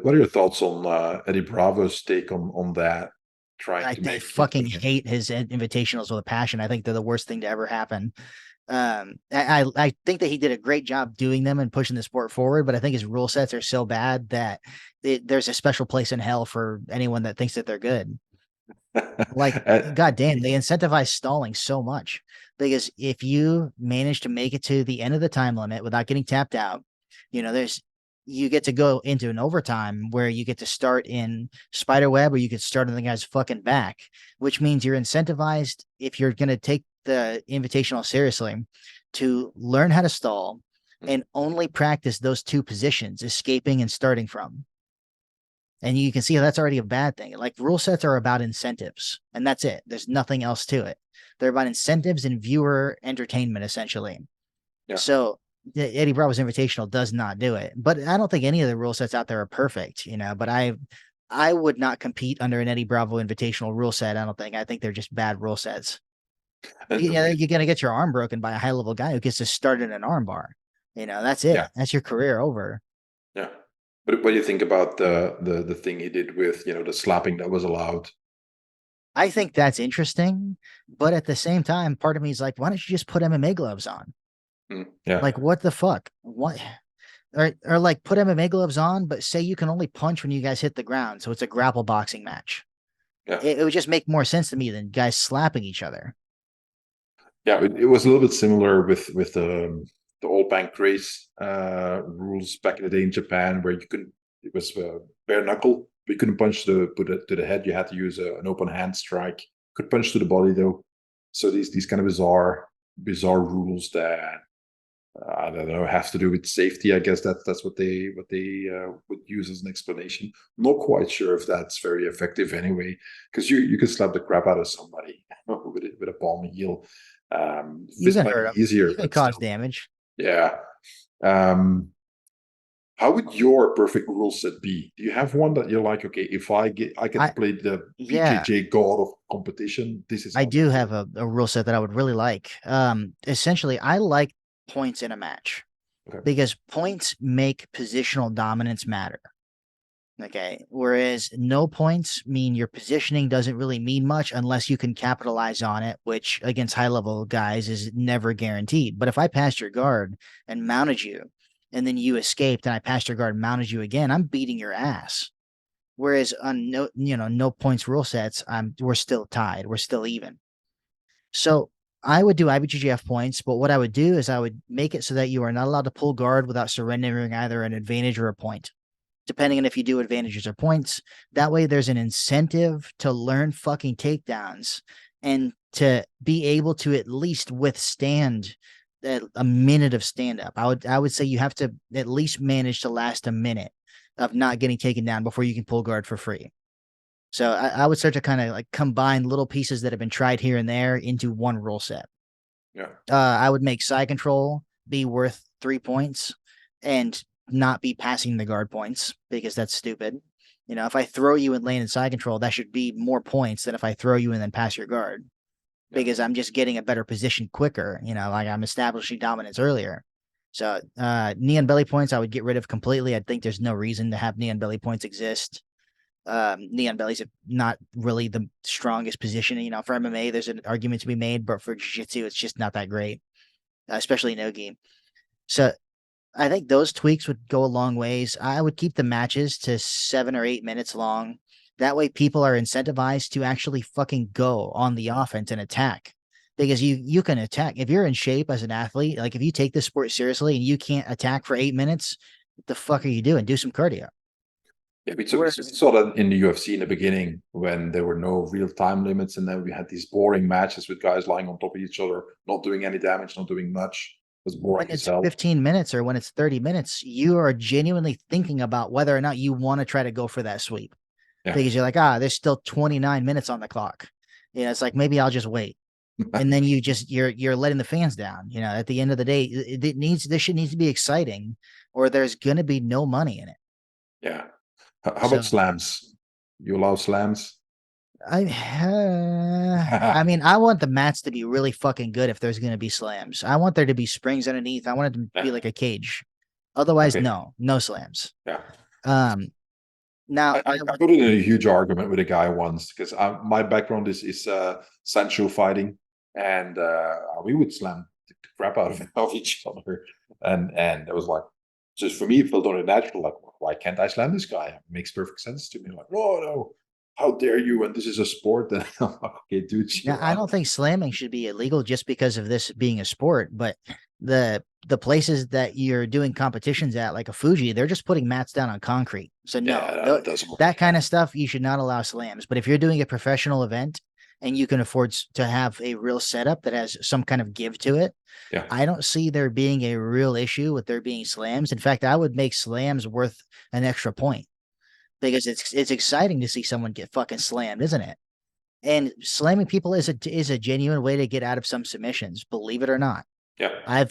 what are your thoughts on Eddie Bravo's take on that? Trying to I make fucking hate his invitationals with a passion. I think they're the worst thing to ever happen. I think that he did a great job doing them and pushing the sport forward, but I think his rule sets are so bad that there's a special place in hell for anyone that thinks that they're good. Like, goddamn, they incentivize stalling so much because if you manage to make it to the end of the time limit without getting tapped out, there's you get to go into an overtime where you get to start in spider web or you could start on the guy's fucking back, which means you're incentivized if you're going to take the invitational seriously to learn how to stall and only practice those two positions, escaping and starting from. And you can see how that's already a bad thing. Like rule sets are about incentives, and that's it. There's nothing else to it. They're about incentives and viewer entertainment, essentially. yeah. So Eddie Bravo's Invitational does not do it. But I don't think any of the rule sets out there are perfect, But I would not compete under an Eddie Bravo Invitational rule set. I don't think. I think they're just bad rule sets. And You're gonna get your arm broken by a high level guy who gets to start in an arm bar. That's yeah, it. That's your career over. yeah. But what do you think about the thing he did with the slapping that was allowed? I think that's interesting, but at the same time, part of me is like, why don't you just put MMA gloves on? Yeah, Like, what the fuck? What? Or like put MMA gloves on, but say you can only punch when you guys hit the ground, so it's a grapple boxing match. yeah, It would just make more sense to me than guys slapping each other. yeah. It was a little bit similar with the all bank race rules back in the day in Japan, where you couldn't. It was bare knuckle. But you couldn't punch put it to the head. You had to use an open hand strike. Could punch to the body though. So these kind of bizarre rules that I don't know, have to do with safety. I guess that's what they would use as an explanation. I'm not quite sure if that's very effective anyway, because you can slap the crap out of somebody with a palm heel. You This can might hurt be them. easier, You can but cause still, damage. yeah. Um, how would your perfect rule set be? Do you have one that you're like, okay, if I get to I play the Yeah, BJJ god of competition, this is I how I'm do gonna do have a rule set that I would really like. Essentially, I like points in a match it. Okay. because points make positional dominance matter. Okay. Whereas no points mean your positioning doesn't really mean much unless you can capitalize on it, which against high level guys is never guaranteed. But if I passed your guard and mounted you, and then you escaped and I passed your guard and mounted you again, I'm beating your ass. Whereas on no points rule sets, we're still tied. We're still even. So I would do IBGGF points, but what I would do is I would make it so that you are not allowed to pull guard without surrendering either an advantage or a point, depending on if you do advantages or points. That way, there's an incentive to learn fucking takedowns and to be able to at least withstand a minute of stand up. I would say you have to at least manage to last a minute of not getting taken down before you can pull guard for free. So I would start to kind of like combine little pieces that have been tried here and there into one rule set. Yeah. I would make side control be worth 3 points and not be passing the guard points because that's stupid. If I throw you in lane and side control, that should be more points than if I throw you and then pass your guard Yeah. because I'm just getting a better position quicker. Like I'm establishing dominance earlier. So knee and belly points, I would get rid of completely. I think there's no reason to have knee and belly points exist. Knee on belly's not really the strongest position. For MMA, there's an argument to be made, but for jiu-jitsu, it's just not that great, especially no-gi. So I think those tweaks would go a long ways. I would keep the matches to 7 or 8 minutes long. That way people are incentivized to actually fucking go on the offense and attack. Because you can attack. If you're in shape as an athlete, like if you take this sport seriously and you can't attack for 8 minutes, what the fuck are you doing? Do some cardio. Yeah, we Whereas saw that in the UFC in the beginning when there were no real time limits, and then we had these boring matches with guys lying on top of each other, not doing any damage, not doing much. It was when boring as it's hell. 15 minutes or when it's 30 minutes, you are genuinely thinking about whether or not you want to try to go for that sweep Yeah. because you're like, there's still 29 minutes on the clock. It's like maybe I'll just wait. And then you're letting the fans down. At the end of the day, this shit needs to be exciting, or there's gonna be no money in it. Yeah. How about So slams? You allow slams? I, I mean, I want the mats to be really fucking good if there's gonna be slams. I want there to be springs underneath. I want it to be Yeah. like a cage. Otherwise, Okay. no slams. Yeah. Um, Now, I got in a huge argument with a guy once because my background is Sancho fighting, and we would slam the crap out of each other, and it was like, just for me, it felt unnatural. Like, why can't I slam this guy? It makes perfect sense to me. Like, oh no, how dare you? And this is a sport. And I'm like, okay, dude, now, chill I don't out. think slamming should be illegal just because of this being a sport, but the places that you're doing competitions at, like a Fuji, they're just putting mats down on concrete. So Yeah, no, that doesn't work. that kind of stuff you should not allow slams. But if you're doing a professional event and you can afford to have a real setup that has some kind of give to it, Yeah, I don't see there being a real issue with there being slams. In fact, I would make slams worth an extra point because it's exciting to see someone get fucking slammed, isn't it? And slamming people is a genuine way to get out of some submissions, believe it or not. yeah,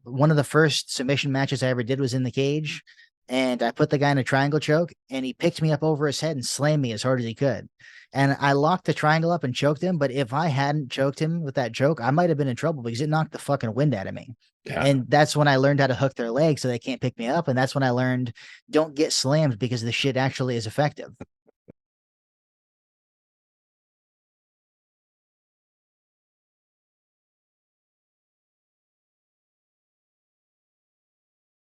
One of the first submission matches I ever did was in the cage, and I put the guy in a triangle choke, and he picked me up over his head and slammed me as hard as he could. And I locked the triangle up and choked him. But if I hadn't choked him with that choke, I might have been in trouble because it knocked the fucking wind out of me. yeah. And that's when I learned how to hook their legs so they can't pick me up. And that's when I learned don't get slammed because the shit actually is effective.